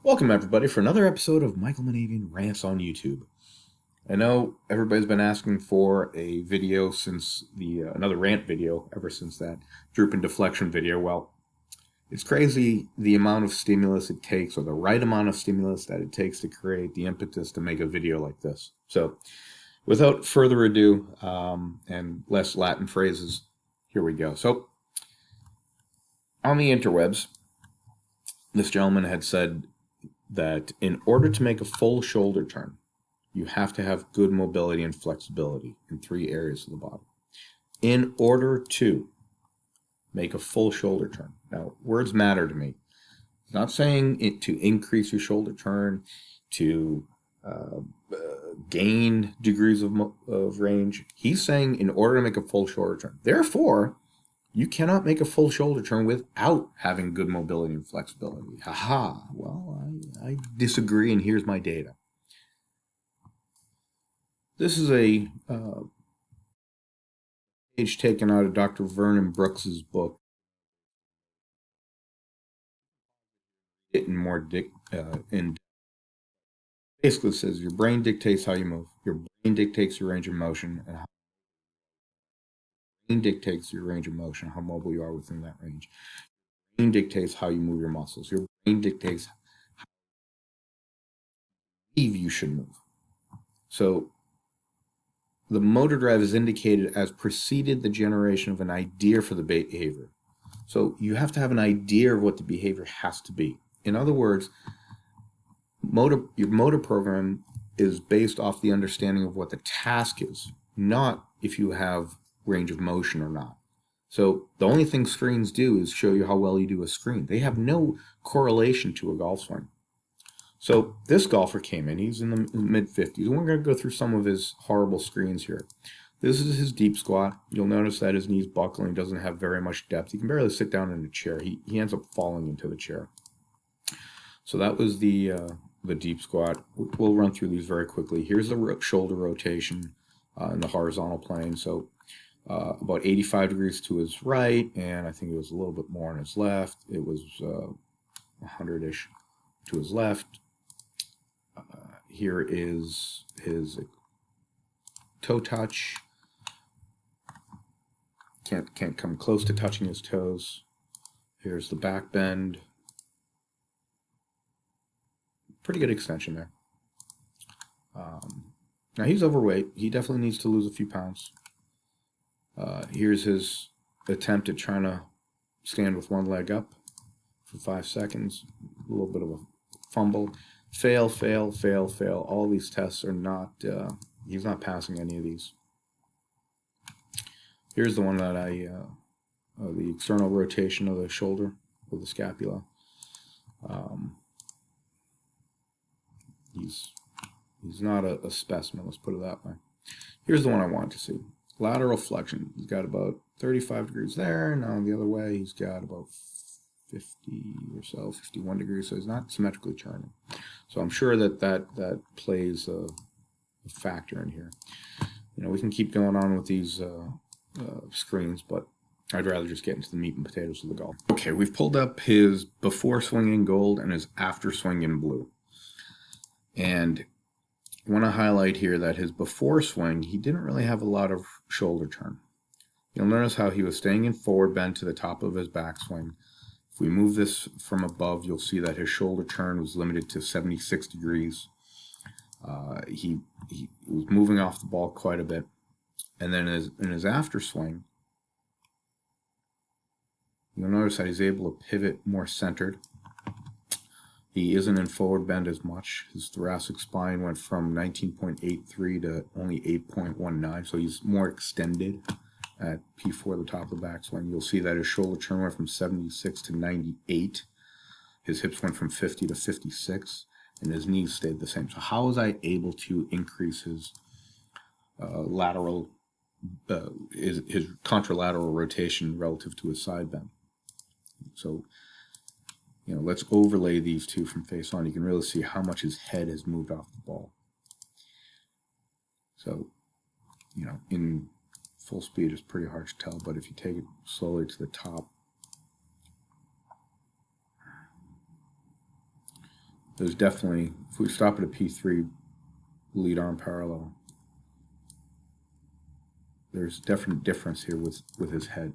Welcome, everybody, for another episode of Michael Manavian Rants on YouTube. I know everybody's been asking for a video since another rant video ever since that droop and deflection video. Well, it's crazy the amount of stimulus it takes, or the right amount of stimulus that it takes to create the impetus to make a video like this. So, without further ado, and less Latin phrases, here we go. So, on the interwebs, this gentleman had said that in order to make a full shoulder turn, you have to have good mobility and flexibility in 3 areas of the body. In order to make a full shoulder turn. Now, words matter to me. It's not saying it to increase your shoulder turn, to gain degrees of range. He's saying in order to make a full shoulder turn. Therefore, you cannot make a full shoulder turn without having good mobility and flexibility. Haha. Well, I disagree, and here's my data. This is a page taken out of Dr. Vernon Brooks's book. In more in basically says your brain dictates how you move. Your brain dictates your range of motion, and how brain dictates your range of motion, how mobile you are within that range. Your brain dictates how you move your muscles. Your brain dictates how you should move. So the motor drive is indicated as preceded the generation of an idea for the behavior. So you have to have an idea of what the behavior has to be. In other words, your motor program is based off the understanding of what the task is, not if you have range of motion or not. So the only thing screens do is show you how well you do a screen. They have no correlation to a golf swing. So this golfer came in, he's in the mid-50s, and we're going to go through some of his horrible screens here. This is his deep squat. You'll notice that his knees buckle and he doesn't have very much depth. He can barely sit down in a chair. He ends up falling into the chair. So that was the deep squat. We'll run through these very quickly. Here's the shoulder rotation in the horizontal plane. So about 85 degrees to his right, and I think it was a little bit more on his left. It was 100-ish to his left. Here is his toe touch. Can't come close to touching his toes. Here's the back bend. Pretty good extension there. Now he's overweight. He definitely needs to lose a few pounds. Here's his attempt at trying to stand with one leg up for 5 seconds. A little bit of a fumble. Fail, fail, fail, fail. All these tests are not, he's not passing any of these. Here's the one that the external rotation of the shoulder with the scapula. He's not a specimen, let's put it that way. Here's the one I want to see. Lateral flexion. He's got about 35 degrees there. Now the other way, he's got about 50 or so, 51 degrees, so he's not symmetrically turning. So I'm sure that plays a factor in here. You know, we can keep going on with these screens, but I'd rather just get into the meat and potatoes of the golf. Okay, we've pulled up his before swing in gold and his after swing in blue. And I want to highlight here that his before swing, he didn't really have a lot of shoulder turn. You'll notice how he was staying in forward bend to the top of his backswing. If we move this from above, you'll see that his shoulder turn was limited to 76 degrees. He was moving off the ball quite a bit. And then in his after swing, you'll notice that he's able to pivot more centered. He isn't in forward bend as much. His thoracic spine went from 19.83 to only 8.19, so he's more extended at P4, the top of the backswing. You'll see that his shoulder turn went from 76 to 98. His hips went from 50 to 56, and his knees stayed the same. So how was I able to increase his his contralateral rotation relative to his side bend? So, you know, let's overlay these two from face on. You can really see how much his head has moved off the ball. So, you know, in full speed is pretty hard to tell, but if you take it slowly to the top, there's definitely, if we stop at a P3 lead arm parallel, there's definite difference here with his head.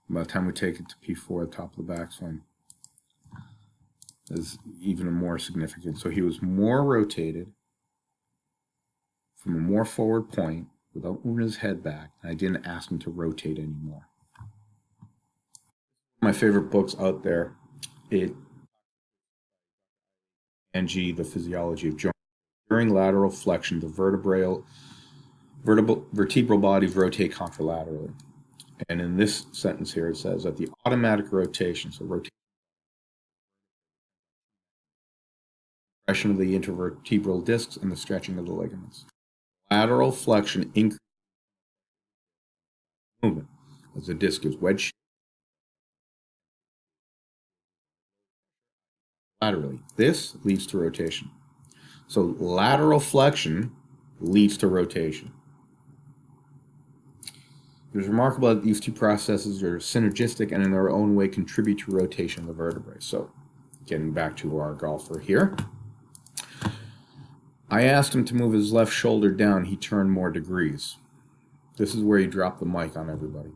By the time we take it to P4, the top of the backswing is even more significant. So he was more rotated from a more forward point without moving his head back. I didn't ask him to rotate anymore. My favorite books out there, Angie, The Physiology of Joint. During lateral flexion, the vertebral bodies rotate contralaterally. And in this sentence here, it says that the automatic rotation, so rotation of the intervertebral discs and the stretching of the ligaments. Lateral flexion increases movement as the disc is wedged laterally. This leads to rotation. So lateral flexion leads to rotation. It is remarkable that these two processes are synergistic and in their own way contribute to rotation of the vertebrae. So getting back to our golfer here, I asked him to move his left shoulder down. He turned more degrees. This is where he dropped the mic on everybody.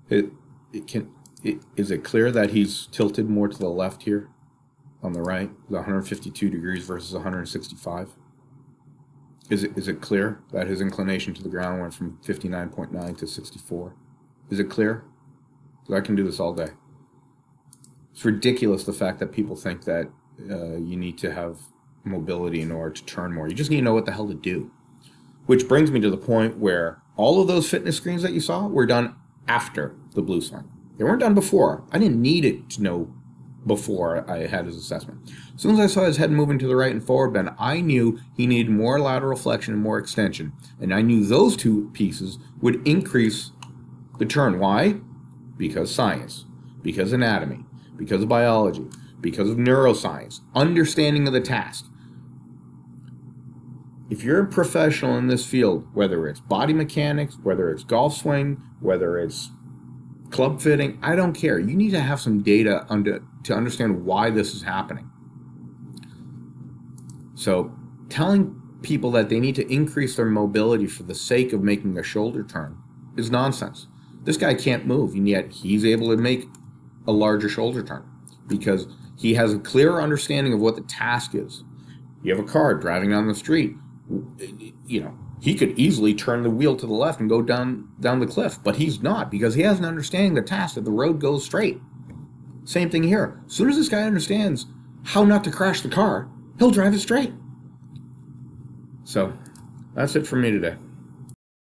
Is it clear that he's tilted more to the left here on the right, the 152 degrees versus 165? Is it clear that his inclination to the ground went from 59.9 to 64? Is it clear? Because I can do this all day. It's ridiculous, the fact that people think that you need to have mobility in order to turn more. You just need to know what the hell to do. Which brings me to the point where all of those fitness screens that you saw were done after the blue swing. They weren't done before. I didn't need it to know before I had his assessment. As soon as I saw his head moving to the right and forward bend, I knew he needed more lateral flexion and more extension. And I knew those two pieces would increase the turn. Why? Because science, because anatomy, because of biology, because of neuroscience, understanding of the task. If you're a professional in this field, whether it's body mechanics, whether it's golf swing, whether it's club fitting, I don't care. You need to have some data to understand why this is happening. So telling people that they need to increase their mobility for the sake of making a shoulder turn is nonsense. This guy can't move, and yet he's able to make a larger shoulder turn because he has a clearer understanding of what the task is. You have a car driving down the street. He could easily turn the wheel to the left and go down the cliff, but he's not, because he has an understanding of the task that the road goes straight. Same thing here. As soon as this guy understands how not to crash the car, he'll drive it straight. So that's it for me today.